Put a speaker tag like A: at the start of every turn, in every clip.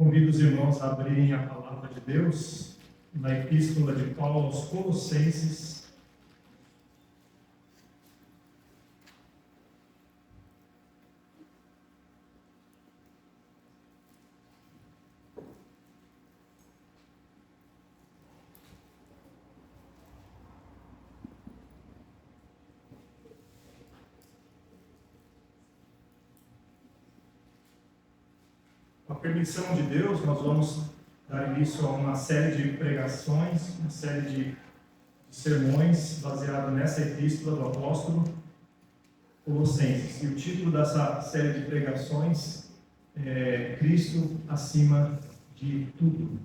A: Convido os irmãos a abrirem a palavra de Deus na Epístola de Paulo aos Colossenses. Com a permissão de Deus, nós vamos dar início a uma série de pregações, uma série de sermões baseado nessa epístola do apóstolo Colossenses. E o título dessa série de pregações é Cristo acima de tudo.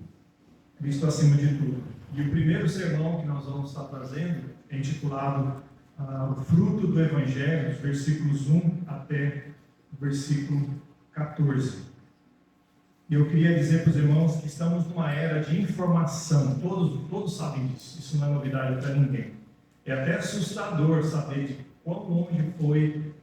A: Cristo acima de tudo. E o primeiro sermão que nós vamos estar fazendo é intitulado O Fruto do Evangelho, dos versículos 1 até o versículo 14. E eu queria dizer para os irmãos que estamos numa era de informação, todos sabem disso, isso não é novidade para ninguém. É até assustador saber de quão longe foi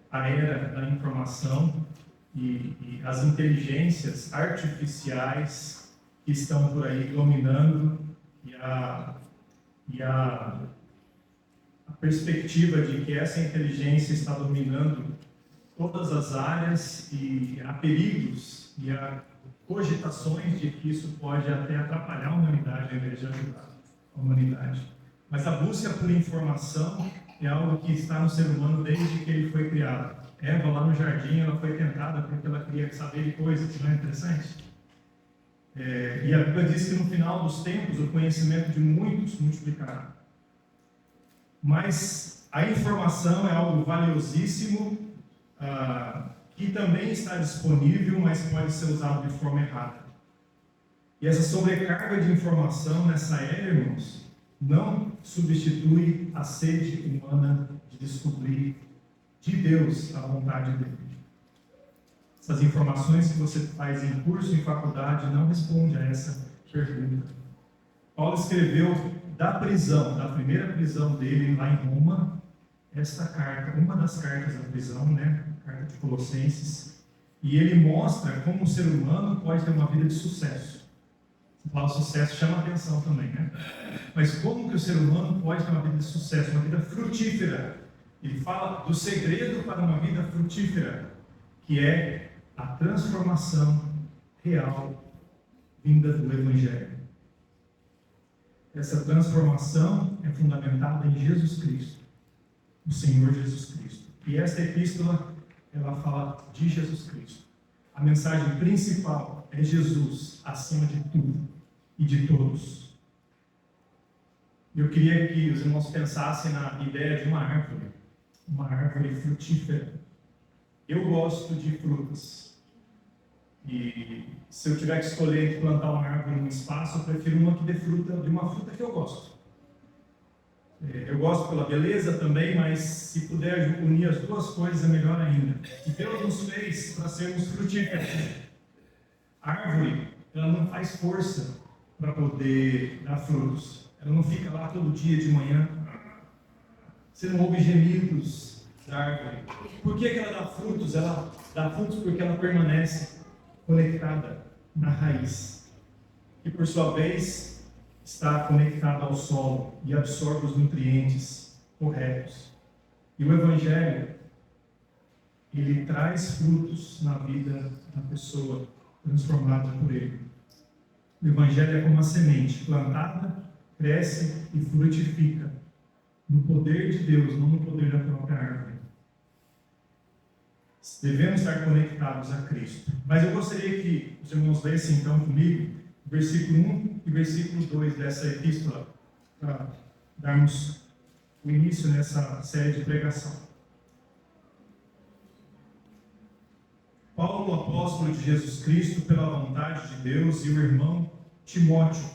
A: a era da informação e as inteligências artificiais que estão por aí dominando e a perspectiva de que essa inteligência está dominando todas as áreas e há perigos e há cogitações de que isso pode até atrapalhar a humanidade, ao invés de ajudar a humanidade. Mas a busca por informação é algo que está no ser humano desde que ele foi criado. Eva, lá no jardim, ela foi tentada porque ela queria saber de coisas, não é interessante? E a Bíblia diz que no final dos tempos o conhecimento de muitos multiplicará. Mas a informação é algo valiosíssimo, que também está disponível, mas pode ser usado de forma errada. E essa sobrecarga de informação nessa era, irmãos, não substitui a sede humana de descobrir de Deus a vontade dele. Essas informações que você faz em curso, em faculdade, não respondem a essa pergunta. Paulo escreveu da prisão, da primeira prisão dele lá em Roma, esta carta, uma das cartas da prisão, né? A carta de Colossenses, e ele mostra como o ser humano pode ter uma vida de sucesso. Você fala sucesso, chama atenção também, né? Mas como que o ser humano pode ter uma vida de sucesso, uma vida frutífera? Ele fala do segredo para uma vida frutífera, que é a transformação real vinda do Evangelho. Essa transformação é fundamentada em Jesus Cristo, o Senhor Jesus Cristo. E esta epístola, ela fala de Jesus Cristo. A mensagem principal é Jesus acima de tudo e de todos. Eu queria que os irmãos pensassem na ideia de uma árvore frutífera. Eu gosto de frutas. E se eu tiver que escolher entre plantar uma árvore num espaço, eu prefiro uma que dê fruta, de uma fruta que eu gosto. Eu gosto pela beleza também, mas se puder unir as duas coisas é melhor ainda. E Deus nos fez para sermos frutíferos. A árvore, ela não faz força para poder dar frutos. Ela não fica lá todo dia de manhã. Você não ouve gemidos da árvore. Por que ela dá frutos? Ela dá frutos porque ela permanece conectada na raiz. E por sua vez está conectado ao solo e absorve os nutrientes corretos. E o Evangelho, ele traz frutos na vida da pessoa transformada por ele. O Evangelho é como uma semente plantada, cresce e frutifica no poder de Deus, não no poder da própria árvore. Devemos estar conectados a Cristo. Mas eu gostaria que os irmãos lessem então comigo versículo 1 e versículo 2 dessa epístola, para darmos o início nessa série de pregação. Paulo, apóstolo de Jesus Cristo, pela vontade de Deus, e o irmão Timóteo,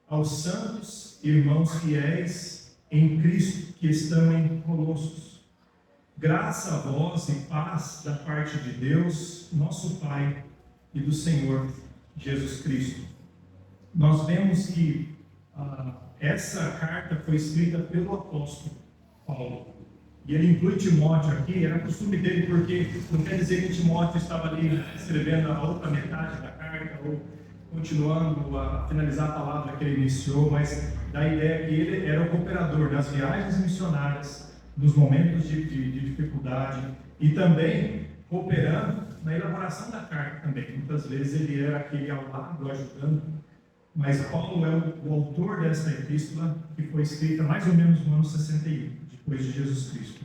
A: aos santos irmãos fiéis em Cristo que estão em Colossos. Graça a vós e paz da parte de Deus, nosso Pai, e do Senhor Jesus Cristo. Nós vemos que essa carta foi escrita pelo apóstolo Paulo. e ele inclui Timóteo aqui, era costume dele, porque não quer dizer que Timóteo estava ali escrevendo a outra metade da carta, ou continuando a finalizar a palavra que ele iniciou, mas da ideia que ele era o cooperador nas viagens missionárias, nos momentos de dificuldade, e também cooperando na elaboração da carta também. Muitas vezes ele era aquele ao lado, ajudando, mas Paulo é o autor dessa epístola, que foi escrita mais ou menos no ano 61, depois de Jesus Cristo.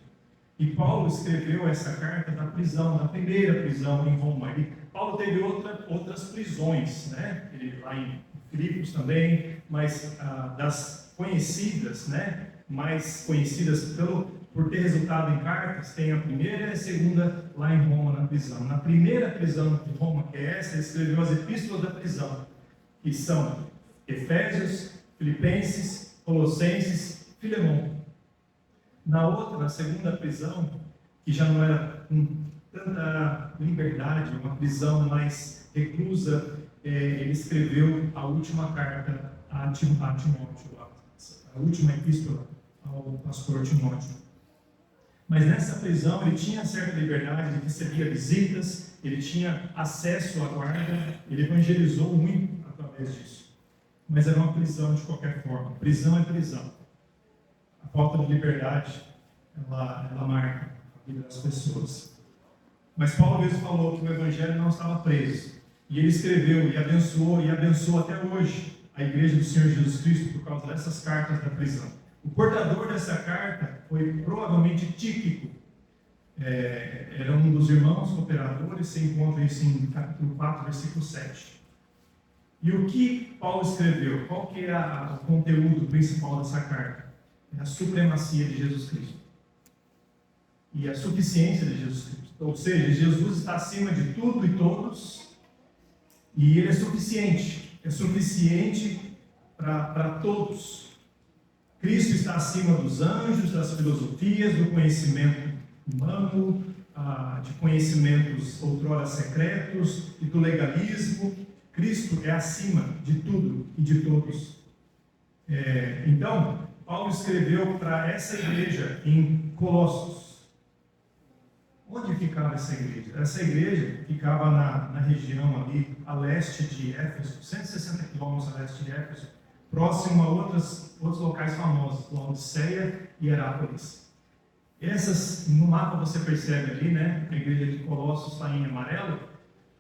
A: E Paulo escreveu essa carta da prisão, da primeira prisão em Roma. Paulo teve outras prisões, né? Ele, lá em Filipos também, mas das conhecidas, né? Mais conhecidas por ter resultado em cartas, tem a primeira e a segunda lá em Roma, na prisão. Na primeira prisão de Roma, que é essa, ele escreveu as epístolas da prisão, que são Efésios, Filipenses, Colossenses, Filemão. Na outra, na segunda prisão, que já não era com tanta liberdade, uma prisão mais reclusa, ele escreveu a última carta a Timóteo, a última epístola ao pastor Timóteo. Mas nessa prisão ele tinha certa liberdade, ele recebia visitas, ele tinha acesso à guarda, ele evangelizou muito através disso. Mas era uma prisão de qualquer forma. Prisão é prisão. A falta de liberdade, ela marca a vida das pessoas. Mas Paulo mesmo falou que o evangelho não estava preso. E ele escreveu e abençoa até hoje a igreja do Senhor Jesus Cristo por causa dessas cartas da prisão. O portador dessa carta foi provavelmente Tíquico. Era um dos irmãos cooperadores, se encontra isso em capítulo 4, versículo 7. E o que Paulo escreveu? Qual que é o conteúdo principal dessa carta? É a supremacia de Jesus Cristo. E a suficiência de Jesus Cristo. Ou seja, Jesus está acima de tudo e todos, e Ele é suficiente. É suficiente para todos. Cristo está acima dos anjos, das filosofias, do conhecimento humano, de conhecimentos outrora secretos e do legalismo. Cristo é acima de tudo e de todos. Então, Paulo escreveu para essa igreja em Colossos. Onde ficava essa igreja? Essa igreja ficava na região ali, a leste de Éfeso, 160 quilômetros a leste de Éfeso, próximo a outros locais famosos, Laodiceia e Herápolis. Essas, no mapa você percebe ali, né? A igreja de Colossos está em amarelo,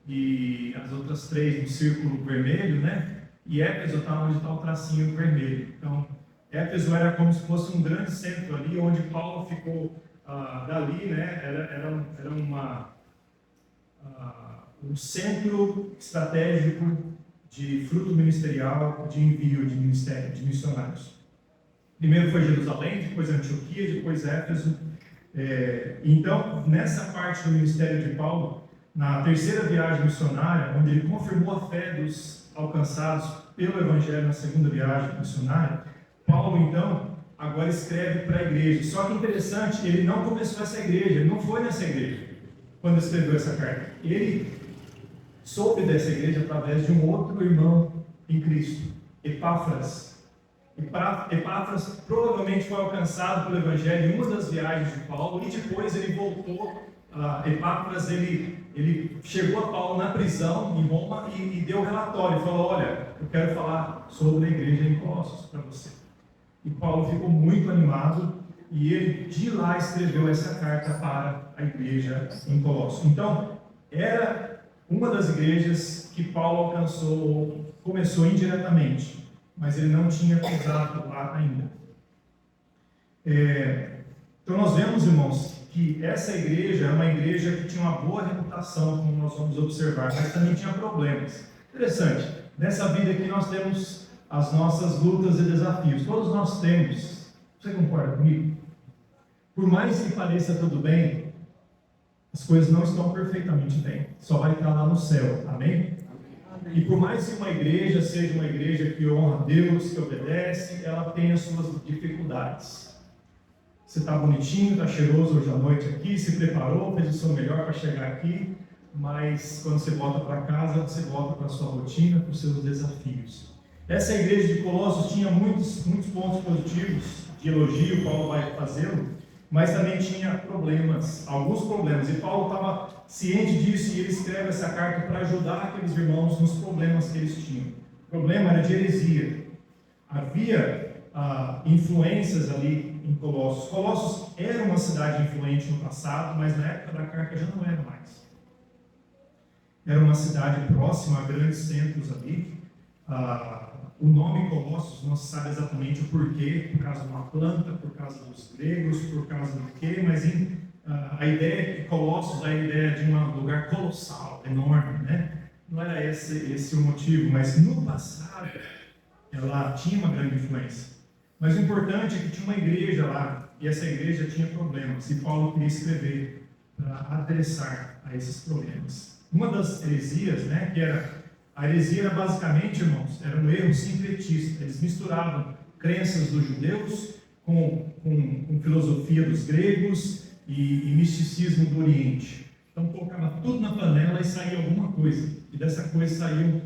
A: e as outras três no círculo vermelho, né? E Éfeso está onde está o tracinho vermelho. Então, Éfeso era como se fosse um grande centro ali, onde Paulo ficou dali, né? Era um centro estratégico de fruto ministerial, de envio de ministério, de missionários. Primeiro foi Jerusalém, depois Antioquia, depois Éfeso. Então, nessa parte do ministério de Paulo, na terceira viagem missionária, onde ele confirmou a fé dos alcançados pelo Evangelho na segunda viagem missionária, Paulo, então, agora escreve para a igreja. Só que interessante, ele não começou essa igreja, ele não foi nessa igreja quando escreveu essa carta. Ele soube dessa igreja através de um outro irmão em Cristo, Epáfras. Epáfras provavelmente foi alcançado pelo Evangelho em uma das viagens de Paulo, e depois ele voltou. Epáfras, ele chegou a Paulo na prisão em Roma e deu um relatório, falou: olha, eu quero falar sobre a igreja em Colossos para você. E Paulo ficou muito animado, e ele de lá escreveu essa carta para a igreja em Colossos. Então, era uma das igrejas que Paulo alcançou, começou indiretamente, mas ele não tinha pisado lá ainda. Então nós vemos, irmãos, que essa igreja é uma igreja que tinha uma boa reputação, como nós vamos observar, mas também tinha problemas. Interessante, nessa vida aqui nós temos as nossas lutas e desafios, todos nós temos. Você concorda comigo? Por mais que pareça tudo bem, as coisas não estão perfeitamente bem, só vai estar lá no céu, amém? E por mais que uma igreja seja uma igreja que honra a Deus, que obedece, ela tem as suas dificuldades. Você está bonitinho, está cheiroso hoje à noite aqui, se preparou, fez o seu melhor para chegar aqui, mas quando você volta para casa, você volta para a sua rotina, para os seus desafios. Essa igreja de Colossos tinha muitos pontos positivos de elogio, Paulo vai fazê-lo, mas também tinha problemas, alguns problemas. E Paulo estava ciente disso e ele escreve essa carta para ajudar aqueles irmãos nos problemas que eles tinham. O problema era de heresia. Havia influências ali em Colossos. Colossos era uma cidade influente no passado, mas na época da carta já não era mais. Era uma cidade próxima a grandes centros ali. O nome Colossos não se sabe exatamente o porquê, por causa de uma planta, por causa dos gregos, por causa do quê, mas a ideia de Colossos é a ideia de um lugar colossal, enorme, né? Não era esse o motivo, mas no passado ela tinha uma grande influência. Mas o importante é que tinha uma igreja lá, e essa igreja tinha problemas, e Paulo queria escrever para adressar a esses problemas. Uma das heresias, né, a heresia era basicamente, irmãos, era um erro sincretista. Eles misturavam crenças dos judeus com filosofia dos gregos e misticismo do Oriente. Então colocava tudo na panela e saía alguma coisa. E dessa coisa saíam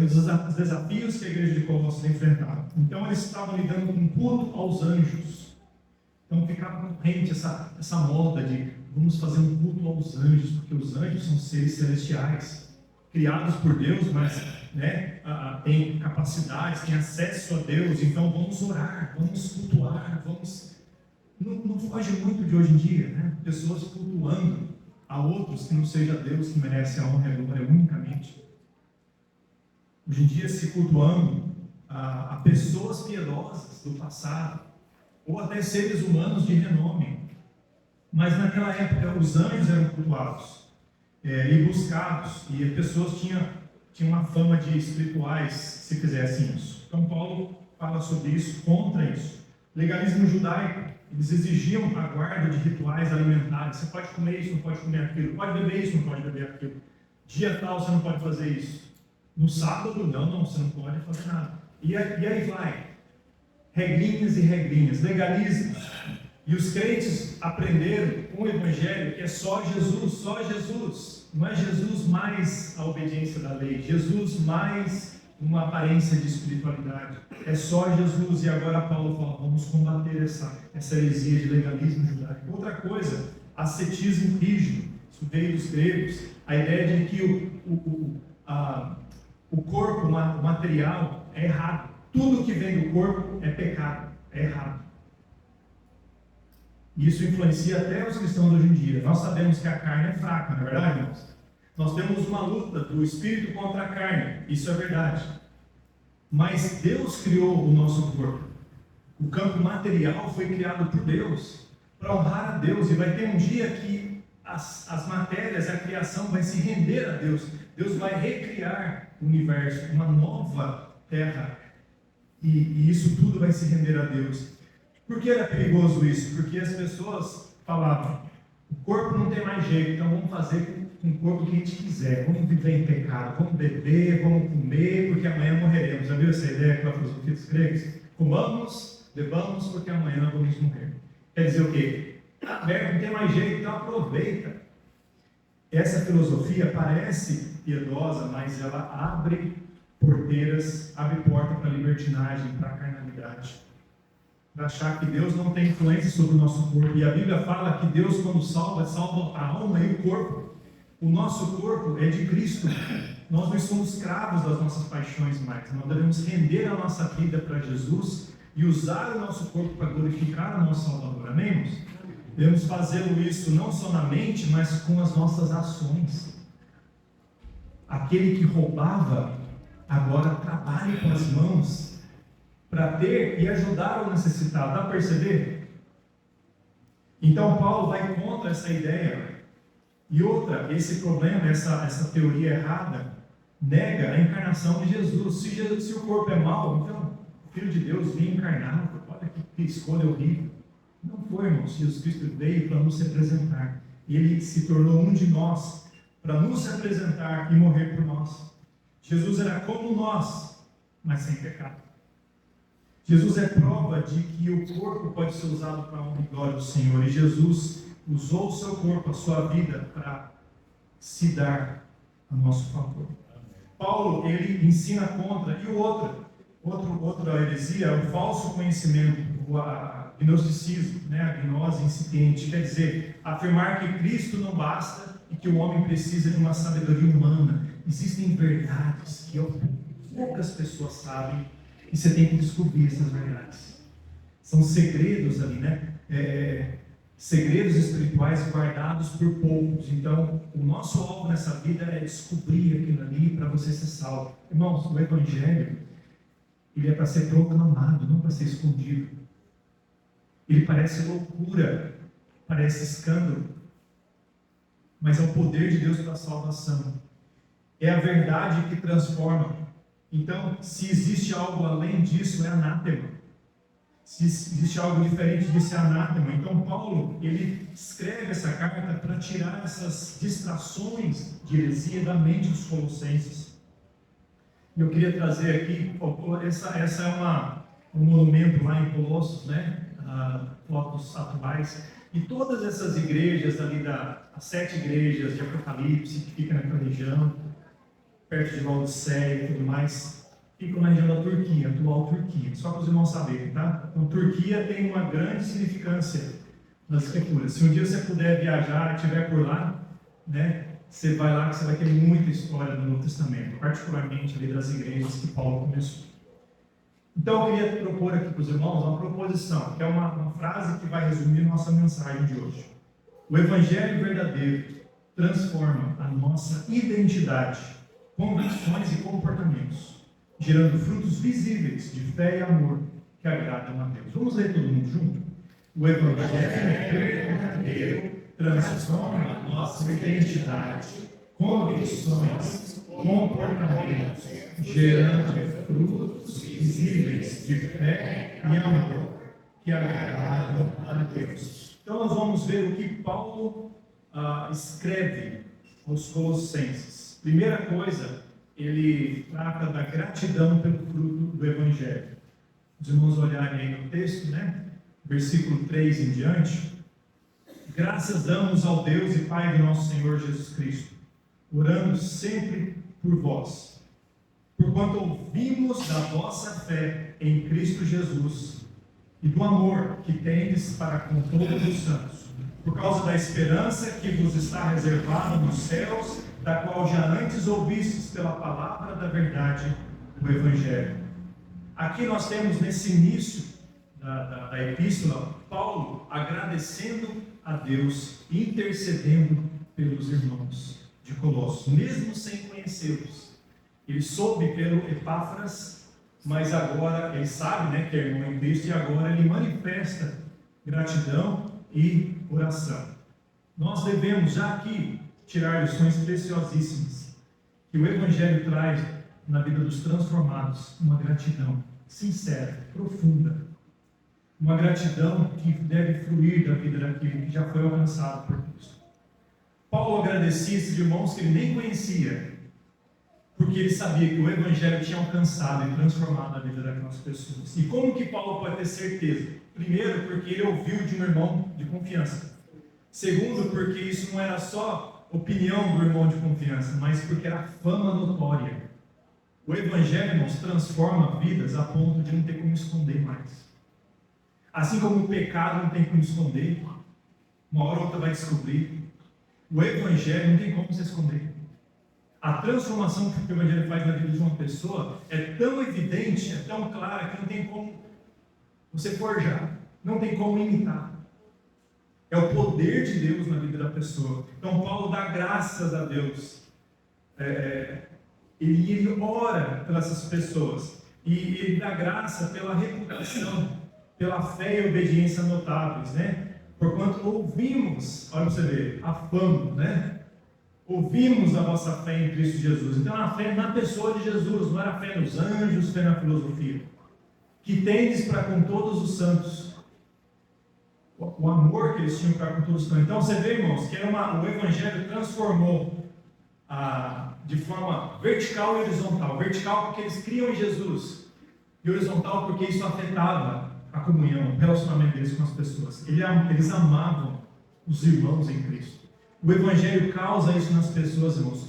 A: os desafios que a igreja de Colossos enfrentava. Então eles estavam lidando com culto aos anjos. Então ficava corrente essa moda de vamos fazer um culto aos anjos, porque os anjos são seres celestiais, criados por Deus, mas têm capacidades, têm acesso a Deus, então vamos orar, vamos cultuar, não foge muito de hoje em dia, né? Pessoas cultuando a outros que não seja Deus que merece a honra e a glória unicamente. Hoje em dia se cultuando a pessoas piedosas do passado, ou até seres humanos de renome, mas naquela época os anjos eram cultuados e buscados, e as pessoas tinham uma fama de espirituais, se fizessem isso. Então Paulo fala sobre isso, contra isso. Legalismo judaico, eles exigiam a guarda de rituais alimentares. Você pode comer isso, não pode comer aquilo, pode beber isso, não pode beber aquilo. Dia tal você não pode fazer isso. No sábado, não, você não pode fazer nada. E aí vai. Regrinhas e regrinhas, legalismos. E os crentes aprenderam com o Evangelho que é só Jesus, só Jesus. Não é Jesus mais a obediência da lei, Jesus mais uma aparência de espiritualidade. É só Jesus. E agora Paulo fala, vamos combater essa heresia de legalismo judaico. Outra coisa, ascetismo rígido. Isso veio dos gregos. A ideia de que o corpo, o material, é errado. Tudo que vem do corpo é pecado, é errado. E isso influencia até os cristãos de hoje em dia. Nós sabemos que a carne é fraca, não é verdade, irmãos? Nós temos uma luta do espírito contra a carne, isso é verdade. Mas Deus criou o nosso corpo. O campo material foi criado por Deus, para honrar a Deus. E vai ter um dia que as matérias, a criação vai se render a Deus. Deus vai recriar o universo, uma nova terra. E isso tudo vai se render a Deus. Por que era perigoso isso? Porque as pessoas falavam, o corpo não tem mais jeito, então vamos fazer com o corpo que a gente quiser. Vamos viver em pecado, vamos beber, vamos comer, porque amanhã morreremos. Já viu essa ideia com a filosofia dos gregos? Comamos, bebamos, porque amanhã vamos morrer. Quer dizer o quê? Tá aberto, não tem mais jeito, então aproveita. Essa filosofia parece piedosa, mas ela abre porteiras, abre porta para a libertinagem, para a carnalidade. Para achar que Deus não tem influência sobre o nosso corpo. E a Bíblia fala que Deus, quando salva a alma e o corpo. O nosso corpo é de Cristo. Nós não somos escravos das nossas paixões mais. Nós devemos render a nossa vida para Jesus e usar o nosso corpo para glorificar o nosso Salvador. Amém, irmãos? Devemos fazê-lo isso não só na mente, mas com as nossas ações. Aquele que roubava, agora trabalhe com as mãos para ter e ajudar o necessitado. Dá para perceber? Então Paulo vai contra essa ideia. E outra, esse problema, essa teoria errada, nega a encarnação de Jesus. Se o corpo é mau, então o Filho de Deus veio encarnado. Olha que escolha horrível. Não foi, irmãos. Jesus Cristo veio para nos representar. Ele se tornou um de nós para nos representar e morrer por nós. Jesus era como nós, mas sem pecado. Jesus é prova de que o corpo pode ser usado para a honra e glória do Senhor. E Jesus usou o seu corpo, a sua vida, para se dar a nosso favor. Paulo, ele ensina contra. E outra heresia é o falso conhecimento. gnosticismo, né? A gnose incipiente, quer dizer, afirmar que Cristo não basta e que o homem precisa de uma sabedoria humana. Existem verdades que poucas pessoas sabem e você tem que descobrir essas verdades. São segredos ali, né? Segredos espirituais guardados por poucos. Então, o nosso alvo nessa vida é descobrir aquilo ali para você ser salvo. Irmãos, o Evangelho, ele é para ser proclamado, não para ser escondido. Ele parece loucura, parece escândalo, mas é o poder de Deus para a salvação. É a verdade que transforma. Então, se existe algo além disso, é anátema. Se existe algo diferente disso, é anátema. Então, Paulo, ele escreve essa carta para tirar essas distrações de heresia da mente dos colossenses. E eu queria trazer aqui, essa é um monumento lá em Colossos, né? Fotos atuais. E todas essas igrejas ali, as 7 igrejas de Apocalipse, que ficam naquela região, perto de Laodiceia e tudo mais, ficam na região da Turquia, atual Turquia, só para os irmãos saberem, tá? Então, Turquia tem uma grande significância nas escrituras. Se um dia você puder viajar e estiver por lá, né, você vai lá que você vai ter muita história do Novo Testamento, particularmente ali das igrejas que Paulo começou. Então, eu queria propor aqui para os irmãos uma proposição, que é uma frase que vai resumir nossa mensagem de hoje. O Evangelho verdadeiro transforma a nossa identidade, convicções e comportamentos, gerando frutos visíveis de fé e amor que agradam a Deus. Vamos ler todo mundo junto? O Evangelho verdadeiro transforma a nossa identidade, convicções, comportamentos, gerando frutos visíveis de fé e amor que agradam a Deus. Então nós vamos ver o que Paulo escreve aos Colossenses. Primeira coisa, ele trata da gratidão pelo fruto do Evangelho. Os irmãos olharem aí no texto, né? Versículo 3 em diante. Graças damos ao Deus e Pai do nosso Senhor Jesus Cristo, orando sempre por vós, porquanto ouvimos da vossa fé em Cristo Jesus e do amor que tendes para com todos os santos, por causa da esperança que vos está reservada nos céus, da qual já antes ouvistes pela palavra da verdade do Evangelho. Aqui nós temos nesse início da epístola, Paulo agradecendo a Deus, intercedendo pelos irmãos de Colossos, mesmo sem conhecê-los. Ele soube pelo Epáfras, mas agora ele sabe, né, que é irmão em Cristo, e agora ele manifesta gratidão e oração. Nós devemos já aqui tirar lições preciosíssimas que o Evangelho traz na vida dos transformados, uma gratidão sincera, profunda, uma gratidão que deve fluir da vida daquele que já foi alcançado por Cristo. Paulo agradecia esses irmãos que ele nem conhecia, porque ele sabia que o Evangelho tinha alcançado e transformado a vida daquelas pessoas. E como que Paulo pode ter certeza? Primeiro, porque ele ouviu de um irmão de confiança. Segundo, porque isso não era só opinião do irmão de confiança, mas porque era fama notória. O Evangelho, irmãos, transforma vidas a ponto de não ter como esconder mais. Assim como o pecado não tem como esconder, uma hora ou outra vai descobrir. O Evangelho não tem como se esconder. A transformação que o Evangelho faz na vida de uma pessoa é tão evidente, é tão clara, que não tem como você forjar, não tem como imitar. É o poder de Deus na vida da pessoa. Então Paulo dá graças a Deus. Ele ora pelas essas pessoas. E ele dá graça pela reputação, pela fé e obediência notáveis, né? Porquanto ouvimos, olha para você ver, a fama, né? Ouvimos a vossa fé em Cristo Jesus. Então a fé na pessoa de Jesus, não era fé nos anjos, fé na filosofia. Que tendes para com todos os santos. O amor que eles tinham para com todos os santos. Então você vê, irmãos, que o Evangelho transformou de forma vertical e horizontal. Vertical porque eles criam em Jesus. E horizontal porque isso afetava a comunhão, o relacionamento deles com as pessoas. Eles amavam os irmãos em Cristo. O Evangelho causa isso nas pessoas, irmãos.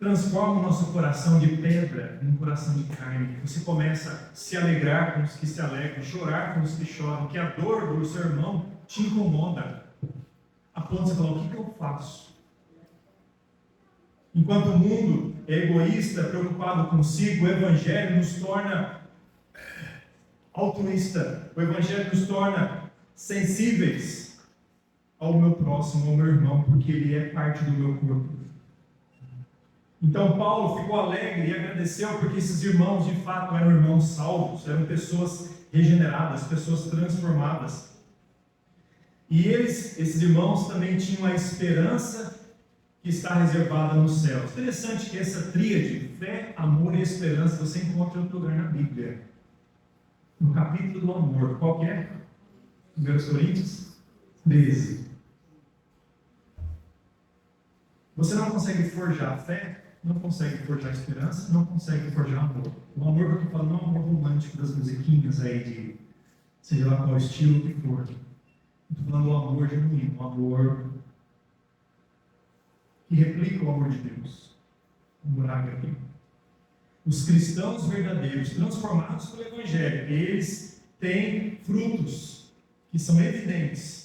A: transforma o nosso coração de pedra em um coração de carne. Você começa a se alegrar com os que se alegram, chorar com os que choram, que a dor do seu irmão te incomoda, a ponto de você falar: o que eu faço? Enquanto o mundo é egoísta, preocupado consigo, o Evangelho nos torna altruísta, o Evangelho nos torna sensíveis ao meu próximo, ao meu irmão, porque ele é parte do meu corpo. Então Paulo ficou alegre e agradeceu porque esses irmãos de fato eram irmãos salvos, eram pessoas regeneradas, pessoas transformadas. E esses irmãos também tinham a esperança que está reservada nos céus. Interessante que essa tríade, fé, amor e esperança, você encontra em outro lugar na Bíblia. No capítulo do amor, qual que é? 1 Coríntios 13. Você não consegue forjar fé, não consegue forjar esperança, não consegue forjar amor. O amor que eu estou falando não é um amor romântico das musiquinhas aí, de seja lá qual estilo que for. Eu estou falando do amor genuíno, um amor que replica o amor de Deus. O amor ágape. Os cristãos verdadeiros, transformados pelo Evangelho, eles têm frutos que são evidentes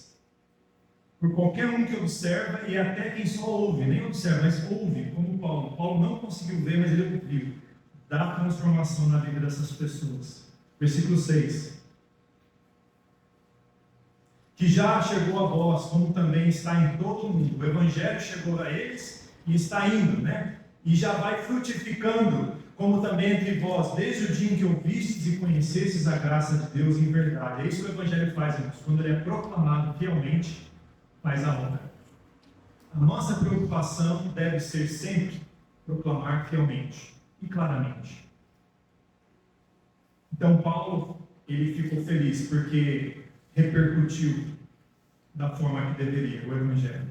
A: por qualquer um que observa e até quem só ouve, nem observa, mas ouve, como Paulo. Paulo não conseguiu ver, mas ele ouviu da transformação na vida dessas pessoas. Versículo 6. Que já chegou a vós, como também está em todo o mundo. O Evangelho chegou a eles e está indo, né? E já vai frutificando, como também entre vós, desde o dia em que ouvistes e conhecestes a graça de Deus em verdade. É isso que o Evangelho faz, irmãos. Quando ele é proclamado fielmente, faz a obra. A nossa preocupação deve ser sempre proclamar fielmente e claramente. Então Paulo, ele ficou feliz porque repercutiu da forma que deveria o Evangelho.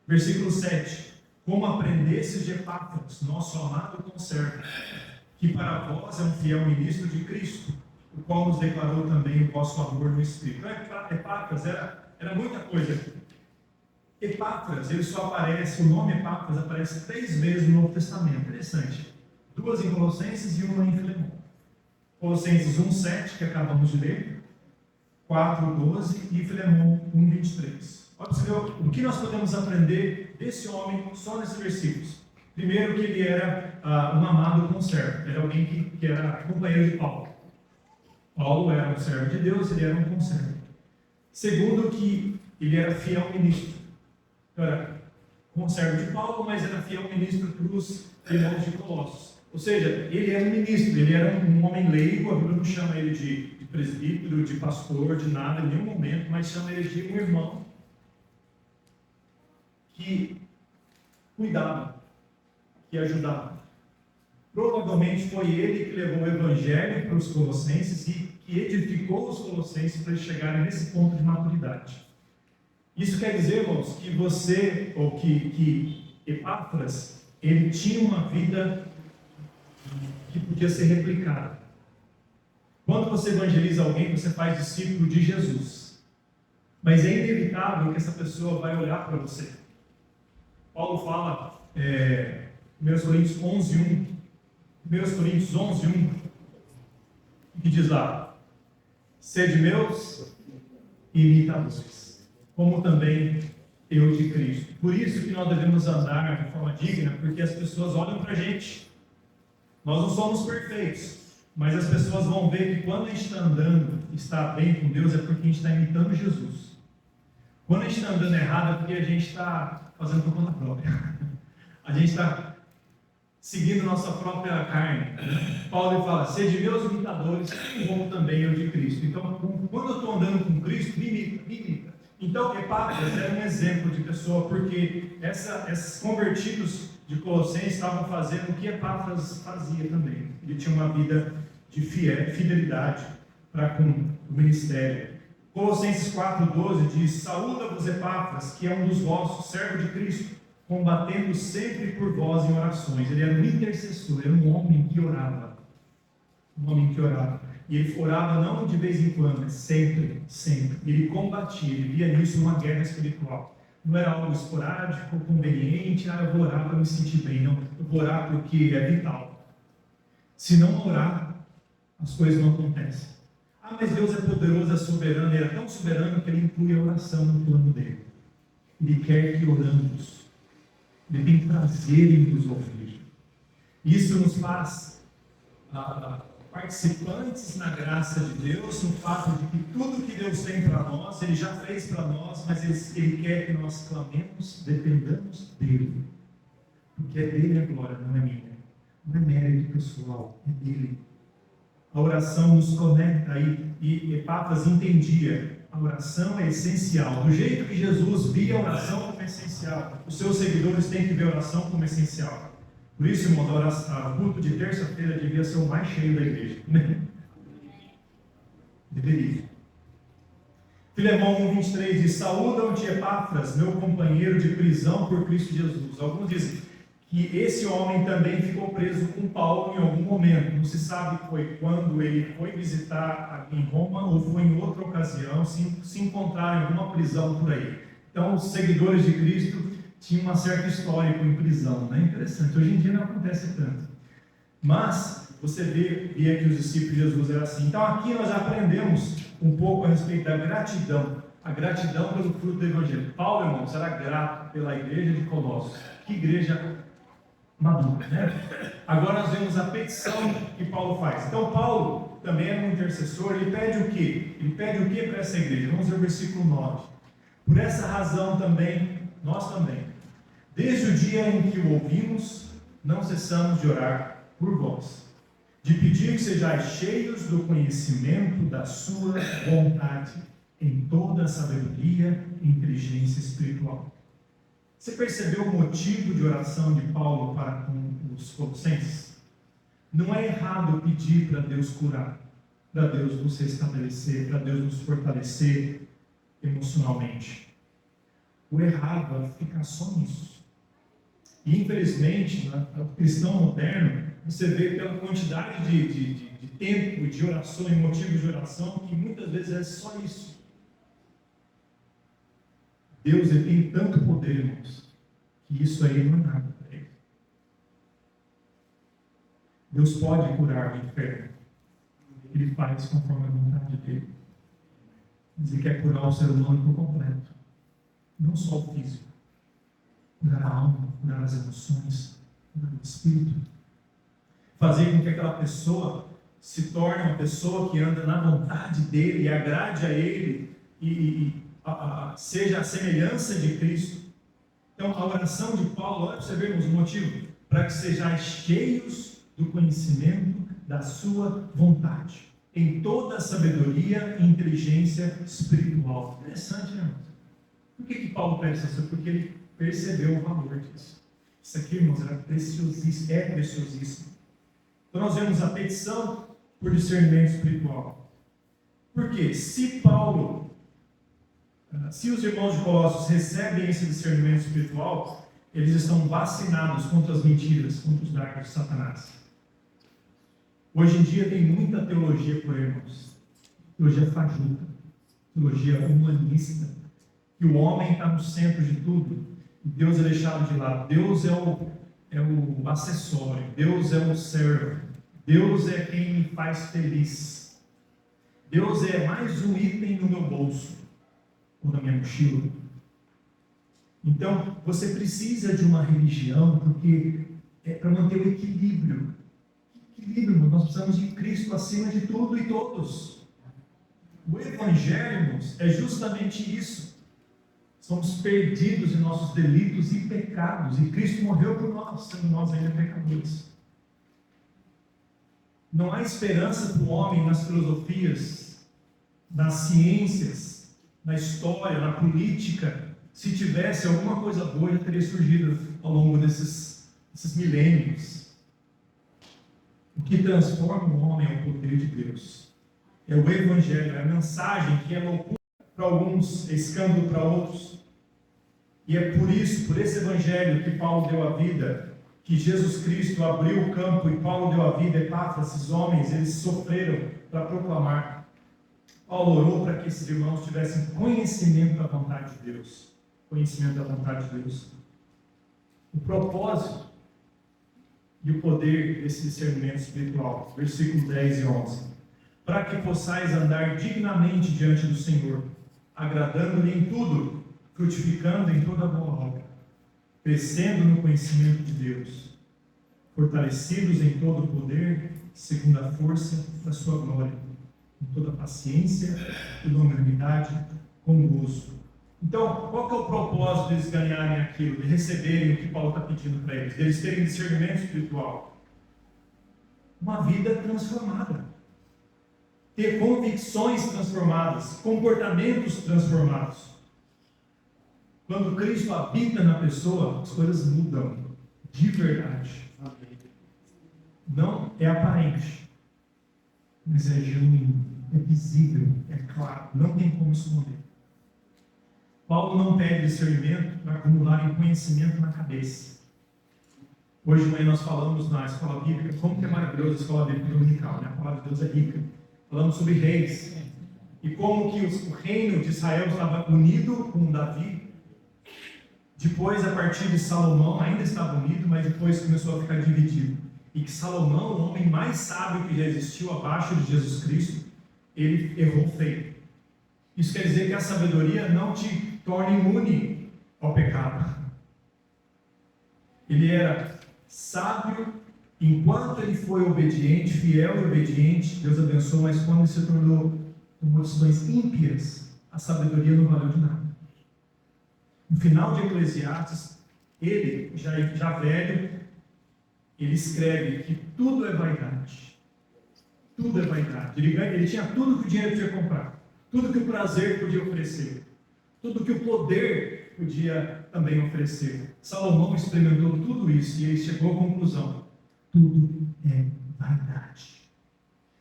A: Versículo 7. Como aprendestes de Epáfras, nosso amado conservo, que para vós é um fiel ministro de Cristo, o qual nos declarou também o vosso amor no Espírito. Epáfras era muita coisa. Epáfras, ele só aparece, o nome Epáfras aparece 3 vezes no Novo Testamento. Interessante. 2 em Colossenses e 1 em Filemão. Colossenses 1:7, que acabamos de ler, 4:12 e Filemão 1:23. Olha para você ver o que nós podemos aprender desse homem só nesses versículos. Primeiro, que ele era um amado conservo, era alguém que era companheiro de Paulo. Paulo era um servo de Deus, ele era um conservo. Segundo, que ele era fiel ministro. Era conservo de Paulo, mas era fiel ministro para os irmãos de Colossos. Ou seja, ele era um ministro, ele era um homem leigo, a Bíblia não chama ele de presbítero, de pastor, de nada, em nenhum momento, mas chama ele de um irmão que cuidava, que ajudava. Provavelmente foi ele que levou o Evangelho para os Colossenses e que edificou os Colossenses para eles chegarem nesse ponto de maturidade. Isso quer dizer, irmãos, que você, ou que Epáfras, ele tinha uma vida que podia ser replicada. Quando você evangeliza alguém, você faz discípulo de Jesus. Mas é inevitável que essa pessoa vai olhar para você. Paulo fala, 1 Coríntios 11:1, 1 Coríntios 11:1, que diz lá: sede meus imitadores, como também eu de Cristo. Por isso que nós devemos andar de forma digna, porque as pessoas olham para a gente. Nós não somos perfeitos, mas as pessoas vão ver que quando a gente está andando, está bem com Deus, é porque a gente está imitando Jesus. Quando a gente está andando errado, é porque a gente está fazendo por conta própria. A gente está seguindo nossa própria carne. Paulo fala: sede meus imitadores, como também eu de Cristo. Então, quando eu estou andando com Cristo, me imita. Então, Epáfras era um exemplo de pessoa, porque esses convertidos de Colossenses estavam fazendo o que Epáfras fazia também. Ele tinha uma vida de fidelidade para com o ministério. Colossenses 4:12 diz: saúda-vos Epáfras, que é um dos vossos, servo de Cristo, combatendo sempre por vós em orações. Ele era um intercessor, era um homem que orava. Um homem que orava. E ele orava não de vez em quando, mas sempre, sempre. E ele combatia, ele via nisso uma guerra espiritual. Não era algo esporádico, conveniente, eu vou orar para me sentir bem. Não, eu vou orar porque é vital. Se não orar, as coisas não acontecem. Mas Deus é poderoso, é soberano. Ele é tão soberano que Ele inclui a oração no plano dele. Ele quer que oramos. Ele tem prazer em nos ouvir. Isso nos faz participantes na graça de Deus, no fato de que tudo que Deus tem para nós, Ele já fez para nós, mas Ele quer que nós clamemos, dependamos dEle. Porque é dEle a glória, não é minha. Não é mérito pessoal, é dEle. A oração nos conecta aí, e Epáfras entendia, a oração é essencial. Do jeito que Jesus via a oração como essencial, os seus seguidores têm que ver a oração como essencial. Por isso, irmãos, o culto de terça-feira devia ser o mais cheio da igreja. Deveria. Filemão 1,23 diz: saúdam-te, Epáfras, meu companheiro de prisão por Cristo Jesus. Alguns dizem que esse homem também ficou preso com Paulo em algum momento. Não se sabe foi quando ele foi visitar em Roma ou foi em outra ocasião, se encontraram em alguma prisão por aí. Então, os seguidores de Cristo tinham uma certa história em prisão, né? Interessante. Hoje em dia não acontece tanto. Mas você via que os discípulos de Jesus eram assim. Então, aqui nós aprendemos um pouco a respeito da gratidão. A gratidão pelo fruto do Evangelho. Paulo, irmãos, era grato pela igreja de Colossos. Que igreja madura, né? Agora nós vemos a petição que Paulo faz. Então Paulo também é um intercessor, ele pede o quê? Ele pede o quê para essa igreja? Vamos ver o versículo 9. Por essa razão também, nós também, desde o dia em que o ouvimos, não cessamos de orar por vós, de pedir que sejais cheios do conhecimento da sua vontade, em toda a sabedoria e inteligência espiritual. Você percebeu o motivo de oração de Paulo para com os colossenses? Não é errado pedir para Deus curar, para Deus nos restabelecer, para Deus nos fortalecer emocionalmente. O errado é ficar só nisso. E infelizmente, no cristão moderno, você vê pela quantidade de tempo de oração e motivos de oração, que muitas vezes é só isso. Deus tem tanto poder, irmãos, que isso aí não é nada para Ele. Deus pode curar o enfermo. Ele faz conforme a vontade dEle. Mas Ele quer curar o ser humano por completo. Não só o físico. Curar a alma, curar as emoções, curar o espírito. Fazer com que aquela pessoa se torne uma pessoa que anda na vontade dEle e agrade a Ele seja a semelhança de Cristo. Então, a oração de Paulo, olha para você vermos o motivo, para que sejais cheios do conhecimento da sua vontade, em toda a sabedoria e inteligência espiritual. Interessante, né, irmãos? Por que Paulo pede isso? Porque ele percebeu o valor disso. Isso aqui, irmãos, era preciosíssimo, é preciosíssimo. Então, nós vemos a petição por discernimento espiritual. Por quê? Se os irmãos de Colossos recebem esse discernimento espiritual, eles estão vacinados contra as mentiras, contra os dardos de Satanás. Hoje em dia tem muita teologia por aí, irmãos. Teologia fajuta, teologia humanista, que o homem está no centro de tudo, e Deus é deixado de lado. Deus é o acessório, Deus é o servo, Deus é quem me faz feliz. Deus é mais um item no meu bolso, ou na minha mochila. Então, você precisa de uma religião, porque é para manter o equilíbrio. Equilíbrio, nós precisamos de Cristo acima de tudo e todos. O Evangelho, irmãos, é justamente isso. Somos perdidos em nossos delitos e pecados, e Cristo morreu por nós, sendo nós ainda pecadores. Não há esperança para o homem nas filosofias, nas ciências, na história, na política. Se tivesse alguma coisa boa, já teria surgido ao longo desses milênios. O que transforma o homem é o poder de Deus. É o Evangelho, é a mensagem que é loucura para alguns, é escândalo para outros. E é por isso, por esse Evangelho que Paulo deu a vida, que Jesus Cristo abriu o campo e Paulo deu a vida. Epáfras, esses homens, eles sofreram para proclamar. Paulo orou para que esses irmãos tivessem conhecimento da vontade de Deus. conhecimento da vontade de Deus. O propósito e o poder desse discernimento espiritual, versículos 10 e 11. Para que possais andar dignamente diante do Senhor, agradando-lhe em tudo, frutificando em toda boa obra, crescendo no conhecimento de Deus, fortalecidos em todo o poder, segundo a força da sua glória, com toda paciência e longanimidade, com gozo. Então, qual que é o propósito deles ganharem aquilo, de receberem o que Paulo está pedindo para eles, deles terem discernimento espiritual? Uma vida transformada. Ter convicções transformadas, comportamentos transformados. Quando Cristo habita na pessoa, as coisas mudam de verdade. Não é aparente, mas é genuíno, é visível, é claro, não tem como esconder. Paulo não pede discernimento para acumularem conhecimento na cabeça. Hoje de manhã nós falamos na escola bíblica, como que é maravilhosa a escola bíblica dominical, né? A palavra de Deus é rica. Falamos sobre reis, e como que o reino de Israel estava unido com Davi. Depois, a partir de Salomão, ainda estava unido, mas depois começou a ficar dividido. E que Salomão, o homem mais sábio que já existiu abaixo de Jesus Cristo, ele errou feio. Isso quer dizer que a sabedoria não te torna imune ao pecado. Ele era sábio enquanto ele foi obediente, fiel e obediente, Deus abençoou, mas quando ele se tomou decisões ímpias, a sabedoria não valeu de nada. No final de Eclesiastes, ele, já velho, ele escreve que tudo é vaidade. Tudo é vaidade. Ele tinha tudo que o dinheiro podia comprar, tudo que o prazer podia oferecer, tudo que o poder podia também oferecer. Salomão experimentou tudo isso e ele chegou à conclusão: tudo é vaidade.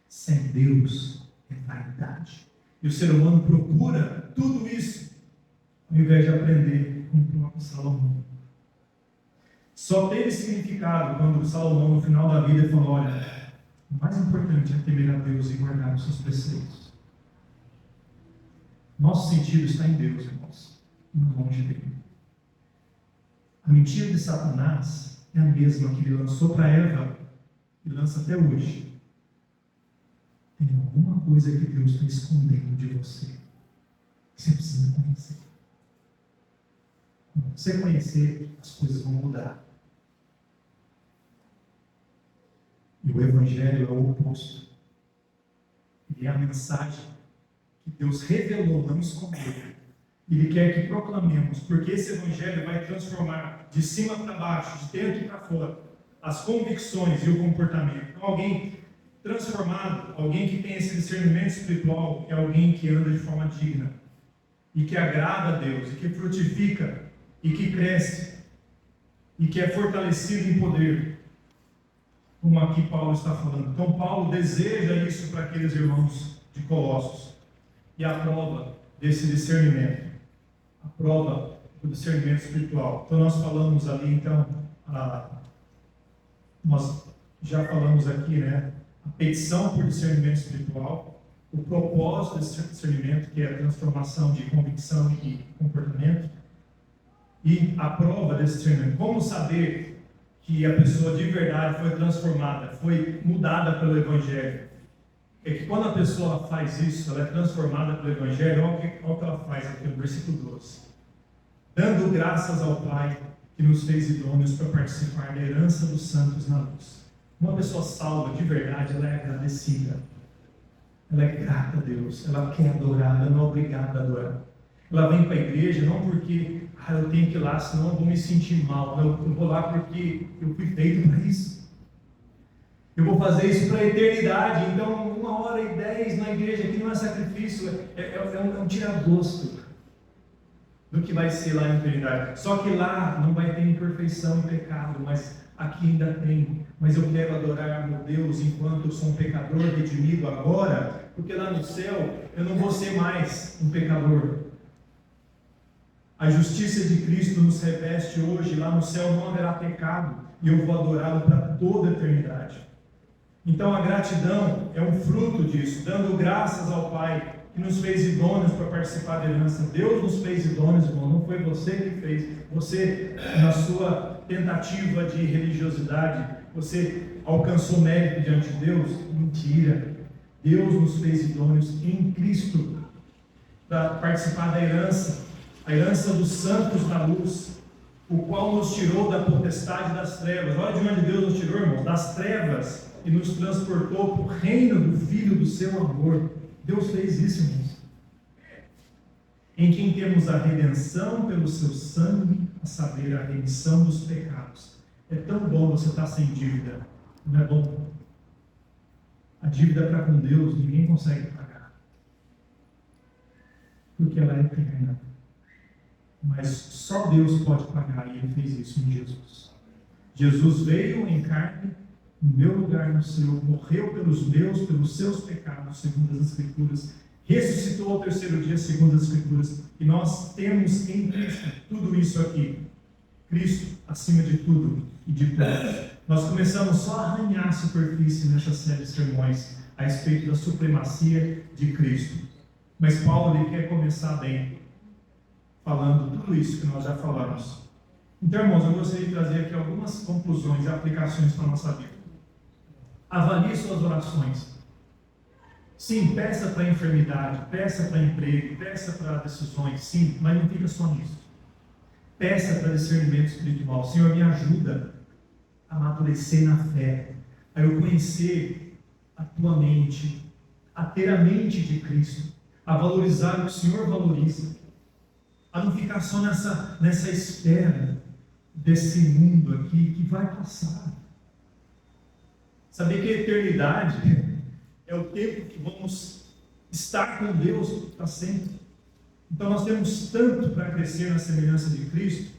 A: Sem Deus é vaidade. E o ser humano procura tudo isso, ao invés de aprender com o próprio Salomão. Só teve significado quando Salomão, no final da vida, falou: olha, o mais importante é temer a Deus e guardar os seus preceitos. Nosso sentido está em Deus, irmãos, não longe dele. A mentira de Satanás é a mesma que ele lançou para Eva e lança até hoje. Tem alguma coisa que Deus está escondendo de você, que você precisa conhecer. Quando você conhecer, as coisas vão mudar. E o Evangelho é o oposto. Ele é a mensagem que Deus revelou, não escondeu. Ele quer que proclamemos, porque esse Evangelho vai transformar de cima para baixo, de dentro para fora, as convicções e o comportamento. Então, alguém transformado, alguém que tem esse discernimento espiritual, é alguém que anda de forma digna, e que agrada a Deus, e que frutifica, e que cresce, e que é fortalecido em poder, como aqui Paulo está falando. Então, Paulo deseja isso para aqueles irmãos de Colossos. E a prova desse discernimento, a prova do discernimento espiritual. Então, nós falamos ali, então, nós já falamos aqui, né, a petição por discernimento espiritual, o propósito desse discernimento, que é a transformação de convicção e comportamento, e a prova desse discernimento. Como saber que a pessoa de verdade foi transformada, foi mudada pelo Evangelho? É que quando a pessoa faz isso, ela é transformada pelo Evangelho. Olha o que ela faz aqui no versículo 12. Dando graças ao Pai que nos fez idôneos para participar da herança dos santos na luz. Uma pessoa salva de verdade, ela é agradecida. Ela é grata a Deus. Ela quer adorar, ela não é obrigada a adorar. Ela vem para a igreja não porque eu tenho que ir lá, senão eu vou me sentir mal. Eu vou lá porque eu fui feito para isso. Eu vou fazer isso para a eternidade. Então, 1h10 na igreja aqui não é sacrifício, é um tira-gosto do que vai ser lá na eternidade. Só que lá não vai ter imperfeição e pecado, mas aqui ainda tem. Mas eu quero adorar meu Deus enquanto eu sou um pecador redimido agora, porque lá no céu eu não vou ser mais um pecador. A justiça de Cristo nos reveste hoje. Lá no céu não haverá pecado e eu vou adorá-lo para toda a eternidade. Então a gratidão é um fruto disso, dando graças ao Pai que nos fez idôneos para participar da herança. Deus nos fez idôneos, irmão. Não foi você que fez. Você, na sua tentativa de religiosidade, você alcançou mérito diante de Deus? Mentira. Deus nos fez idôneos em Cristo para participar da herança, a herança dos santos da luz, o qual nos tirou da potestade das trevas. Olha de onde Deus nos tirou, irmãos, das trevas, e nos transportou para o reino do Filho do seu amor. Deus fez isso, irmãos. Em quem temos a redenção pelo seu sangue, a saber, a remissão dos pecados. É tão bom você estar sem dívida, não é bom? A dívida para com Deus ninguém consegue pagar, porque ela é eterna. Mas só Deus pode pagar, e Ele fez isso em Jesus. Jesus veio em carne, no meu lugar, no seu, morreu pelos seus pecados, segundo as Escrituras, ressuscitou ao terceiro dia, segundo as Escrituras, e nós temos em Cristo tudo isso aqui. Cristo acima de tudo e de todos. Nós começamos só a arranhar a superfície nessa série de sermões a respeito da supremacia de Cristo. Mas Paulo ele quer começar bem, falando tudo isso que nós já falamos. Então, irmãos, eu gostaria de trazer aqui algumas conclusões e aplicações para a nossa vida. Avalie suas orações. Sim, peça para enfermidade, peça para emprego, peça para decisões, sim, mas não fica só nisso. Peça para discernimento espiritual. Senhor, me ajuda a amadurecer na fé, a eu conhecer a tua mente, a ter a mente de Cristo, a valorizar o que o Senhor valoriza, a não ficar só nessa espera desse mundo aqui que vai passar. Saber que a eternidade é o tempo que vamos estar com Deus para sempre. Então nós temos tanto para crescer na semelhança de Cristo,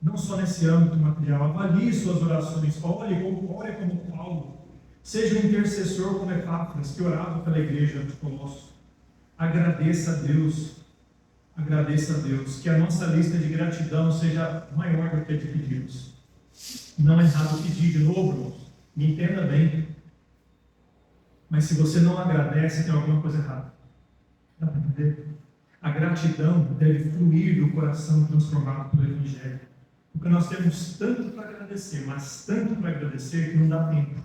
A: não só nesse âmbito material. Avalie suas orações, ore como Paulo, seja um intercessor como Epáfras, que orava pela igreja de Colossos. Agradeça a Deus, que a nossa lista de gratidão seja maior do que a de pedidos. Não é errado pedir de novo, irmãos, me entenda bem, mas se você não agradece, tem alguma coisa errada. Dá para entender? A gratidão deve fluir do coração transformado pelo Evangelho. Porque nós temos tanto para agradecer, mas tanto para agradecer que não dá tempo.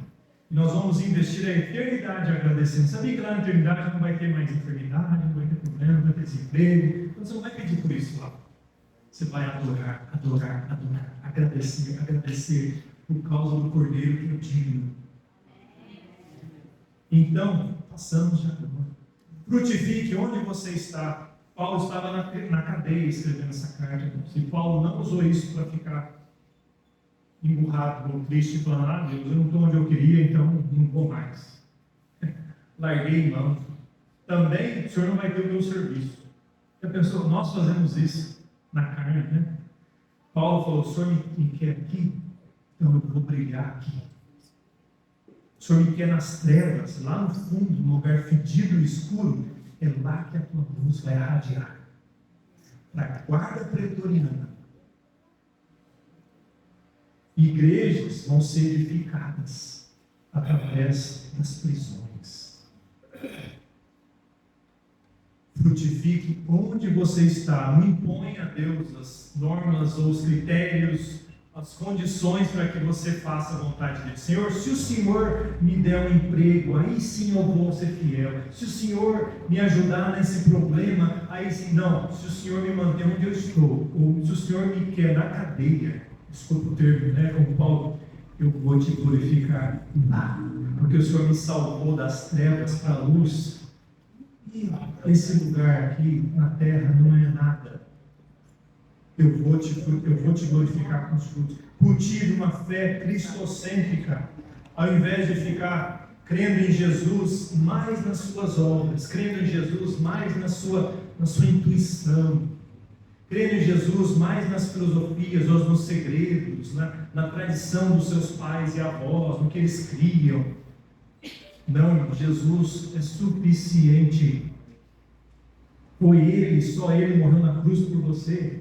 A: E nós vamos investir a eternidade agradecendo. Sabia que lá na eternidade não vai ter mais enfermidade, não vai ter problema, não vai ter desemprego. Então você não vai pedir por isso lá. Você vai adorar, agradecer por causa do Cordeiro que é digno. Então, passamos já. Frutifique onde você está. Paulo estava na cadeia escrevendo essa carta. E Paulo não usou isso para ficar emburrado ou triste, falando: Deus, eu não estou onde eu queria, então não vou mais. Larguei mão. Também o Senhor não vai ter o meu serviço. Já pensou, nós fazemos isso na carne, né? Paulo falou: o Senhor me quer aqui, então eu vou brilhar aqui. O Senhor me quer nas trevas, lá no fundo, no lugar fedido e escuro. É lá que a tua luz vai irradiar. Para a guarda pretoriana. Igrejas vão ser edificadas através das prisões. Frutifique onde você está. Não imponha a Deus as normas ou os critérios, as condições para que você faça a vontade dele. Senhor, se o Senhor me der um emprego, aí sim eu vou ser fiel. Se o Senhor me ajudar nesse problema, aí sim. Não, se o Senhor me manter onde eu estou, ou se o Senhor me quer na cadeia, desculpa o termo, né, como Paulo, eu vou te glorificar lá, porque o Senhor me salvou das trevas para a luz. E esse lugar aqui na terra não é nada. Eu vou te glorificar com os frutos. Cultive uma fé cristocêntrica, ao invés de ficar crendo em Jesus mais nas suas obras, crendo em Jesus mais na sua intuição, crendo em Jesus mais nas filosofias ou nos segredos, na tradição dos seus pais e avós, no que eles criam. Não, Jesus é suficiente. Foi Ele, só Ele morreu na cruz por você.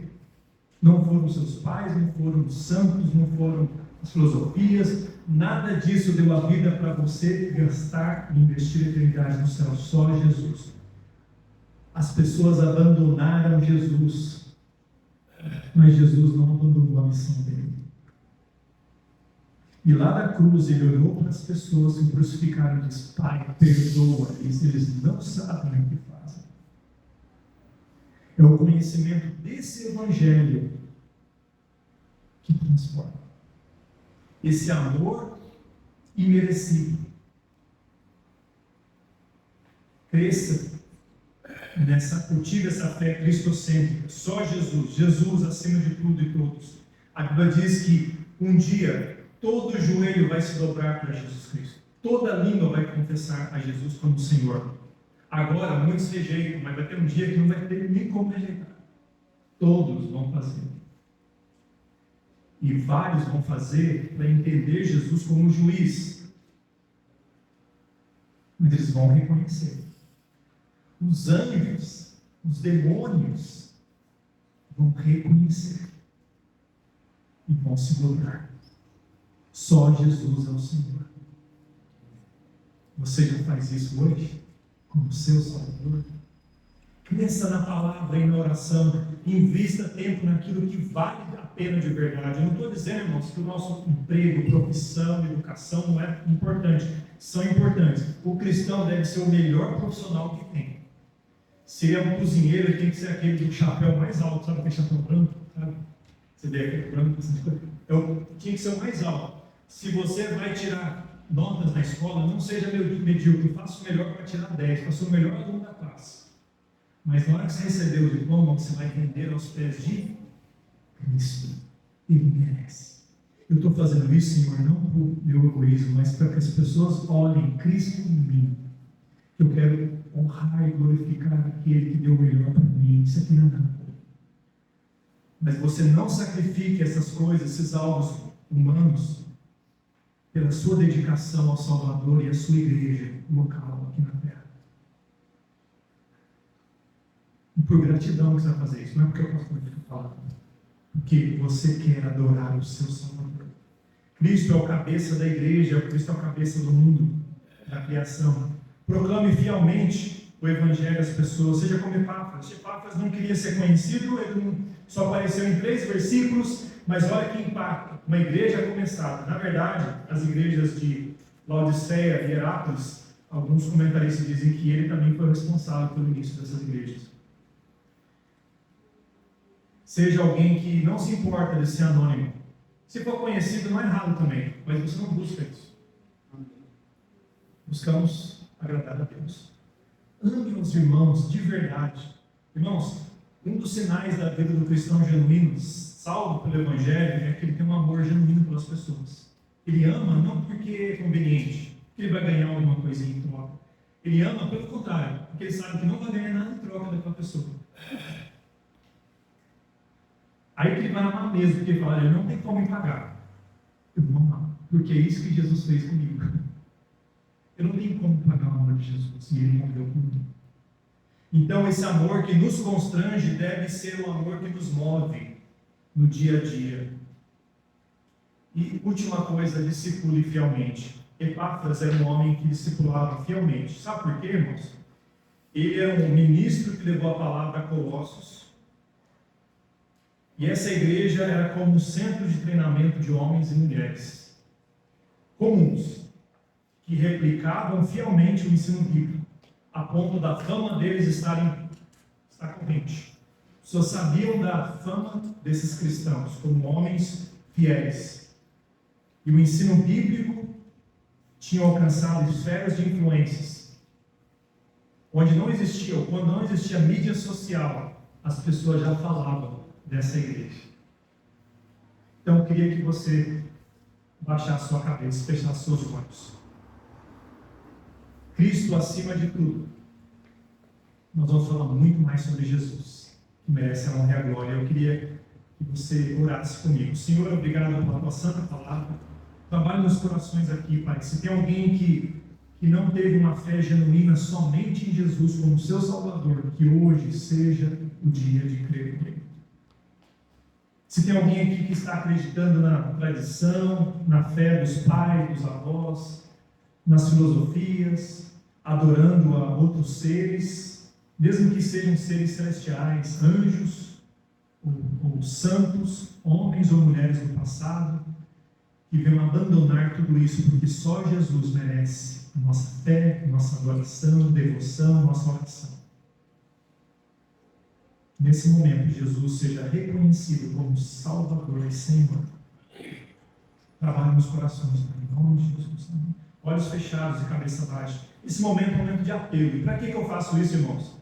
A: Não foram seus pais, não foram os santos, não foram as filosofias, nada disso deu a vida para você gastar e investir a eternidade no céu, só Jesus. As pessoas abandonaram Jesus, mas Jesus não abandonou a missão dele. E lá da cruz ele olhou para as pessoas que o crucificaram e disse: Pai, perdoa-lhes, eles não sabem o que fazem. É o conhecimento desse evangelho que transforma. Esse amor imerecido. Cresça cultive essa fé cristocêntrica. Só Jesus, Jesus acima de tudo e todos. A Bíblia diz que um dia todo joelho vai se dobrar para Jesus Cristo. Toda língua vai confessar a Jesus como Senhor. Agora, muitos rejeitam, mas vai ter um dia que não vai ter nem como rejeitar. Todos vão fazer. E vários vão fazer para entender Jesus como juiz. Mas eles vão reconhecer. Os anjos, os demônios, vão reconhecer. E vão se dobrar. Só Jesus é o Senhor. Você já faz isso hoje? Como seu Salvador? Cresça na palavra e na oração. Invista tempo naquilo que vale a pena de verdade. Eu não estou dizendo, irmãos, que o nosso emprego, profissão, educação não é importante. São importantes. O cristão deve ser o melhor profissional que tem. Se é um cozinheiro, ele tem que ser aquele do chapéu mais alto. Sabe aquele chapéu branco? Sabe? Você vê aquele branco, tinha que ser o mais alto. Se você vai tirar notas na escola, não seja medíocre, faça o melhor para tirar 10, faça o melhor aluno da classe. Mas na hora que você receber o diploma, você vai render aos pés de Cristo. Ele merece. Eu estou fazendo isso, Senhor, não por meu egoísmo, mas para que as pessoas olhem Cristo em mim. Eu quero honrar e glorificar aquele que deu o melhor para mim. Isso aqui não é nada. Mas você não sacrifique essas coisas, esses alvos humanos, pela sua dedicação ao Salvador e à sua igreja local aqui na terra. E por gratidão que você vai fazer isso, não é porque eu posso falar, porque você quer adorar o seu Salvador. Cristo é o cabeça da igreja, Cristo é o cabeça do mundo, da criação. Proclame fielmente o Evangelho às pessoas, seja como Epáfras. Epáfras não queria ser conhecido, ele só apareceu em 3 versículos, mas olha que impacto, uma igreja começada. Na verdade, as igrejas de Laodiceia e Herápolis, alguns comentaristas dizem que ele também foi responsável pelo início dessas igrejas. Seja alguém que não se importa de ser anônimo. Se for conhecido, não é errado também, mas você não busca isso. Buscamos agradar a Deus. Ame os irmãos de verdade. Irmãos, um dos sinais da vida do cristão genuíno, salvo pelo Evangelho, é que ele tem um amor genuíno pelas pessoas. Ele ama não porque é conveniente, que ele vai ganhar alguma coisinha em troca. Ele ama pelo contrário, porque ele sabe que não vai ganhar nada em troca daquela pessoa. Aí que ele vai amar mesmo, porque ele fala: ele não tem como me pagar. Eu vou amar, porque é isso que Jesus fez comigo. Eu não tenho como pagar o amor de Jesus, e ele morreu por mim. Então, esse amor que nos constrange deve ser o amor que nos move no dia a dia. E última coisa, discipule fielmente. Epáfras era um homem que discipulava fielmente. Sabe por quê, irmãos? Ele é um ministro que levou a palavra a Colossos. E essa igreja era como um centro de treinamento de homens e mulheres comuns, que replicavam fielmente o ensino bíblico, a ponto da fama deles estar corrente. As pessoas sabiam da fama desses cristãos como homens fiéis. E o ensino bíblico tinha alcançado esferas de influências, onde não existia, ou quando não existia mídia social, as pessoas já falavam dessa igreja. Então eu queria que você baixasse sua cabeça, fechasse seus olhos. Cristo acima de tudo. Nós vamos falar muito mais sobre Jesus, que merece a honra e a glória. Eu queria que você orasse comigo. Senhor, obrigado pela tua santa palavra. Trabalhe nos corações aqui, Pai. Se tem alguém que não teve uma fé genuína somente em Jesus como seu Salvador, que hoje seja o dia de crer nele. Se tem alguém aqui que está acreditando na tradição, na fé dos pais, dos avós, nas filosofias, adorando a outros seres, mesmo que sejam seres celestiais, anjos ou santos, homens ou mulheres do passado, que venham abandonar tudo isso, porque só Jesus merece a nossa fé, nossa adoração, devoção, nossa oração. Nesse momento, Jesus seja reconhecido como Salvador e Senhor. Trabalhe nos corações, em nome de Jesus. Olhos fechados e cabeça baixa. Esse momento é um momento de apelo. E para que eu faço isso, irmãos?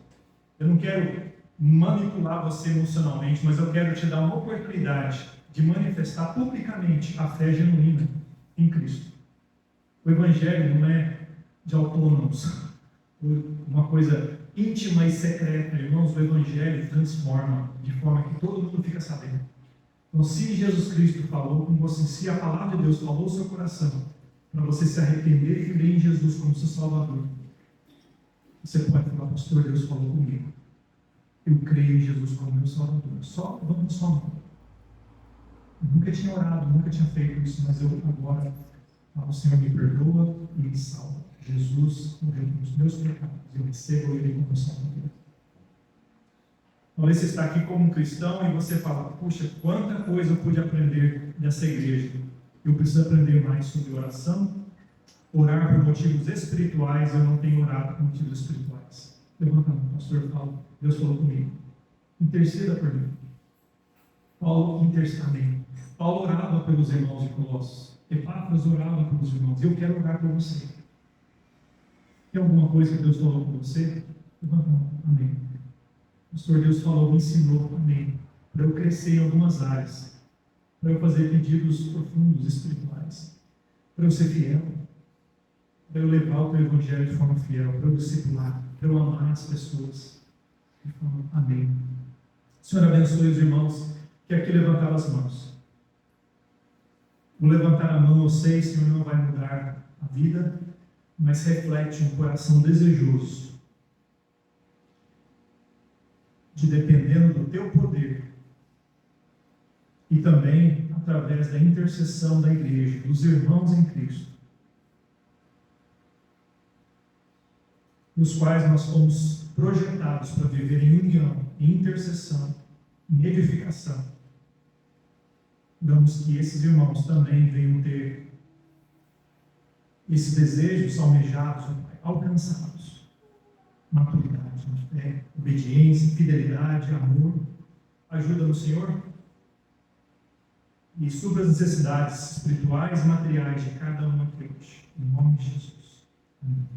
A: Eu não quero manipular você emocionalmente, mas eu quero te dar uma oportunidade de manifestar publicamente a fé genuína em Cristo. O Evangelho não é de autônomos, uma coisa íntima e secreta. Irmãos, o Evangelho transforma de forma que todo mundo fica sabendo. Então, se Jesus Cristo falou com você, se a palavra de Deus falou no seu coração, para você se arrepender e crer em Jesus como seu Salvador, você pode falar, pastor, Deus falou comigo. Eu creio em Jesus como meu Salvador. Só vamos só mão. Eu nunca tinha orado, nunca tinha feito isso, mas eu agora falo, o Senhor me perdoa e me salva. Jesus morreu pelos meus pecados. Eu recebo Ele como Salvador. Talvez você está aqui como um cristão e você fala, puxa, quanta coisa eu pude aprender dessa igreja. Eu preciso aprender mais sobre oração, orar por motivos espirituais. Eu não tenho orado por motivos espirituais. Levanta a mão, pastor, fala, Deus falou comigo. Interceda por mim. Paulo intercedeu. Paulo orava pelos irmãos de Colossos. Epáfras orava pelos irmãos. Eu quero orar por você. Tem alguma coisa que Deus falou com você? Levanta a mão. Amém. Pastor, Deus falou, me ensinou, amém, para eu crescer em algumas áreas, para eu fazer pedidos profundos, espirituais, para eu ser fiel, para eu levar o teu evangelho de forma fiel, para eu discipular, para eu amar as pessoas. De forma, amém. Senhor, abençoe os irmãos que aqui levantaram as mãos. O levantar a mão, eu sei, Senhor, não vai mudar a vida, mas reflete um coração desejoso de, dependendo do teu poder, e também através da intercessão da igreja, dos irmãos em Cristo, nos quais nós fomos projetados para viver em união, em intercessão, em edificação. Damos que esses irmãos também venham ter esse desejo almejados, alcançados. Maturidade, fé, obediência, fidelidade, amor. Ajuda no Senhor. E supra as necessidades espirituais e materiais de cada um aqui hoje. Em nome de Jesus. Amém.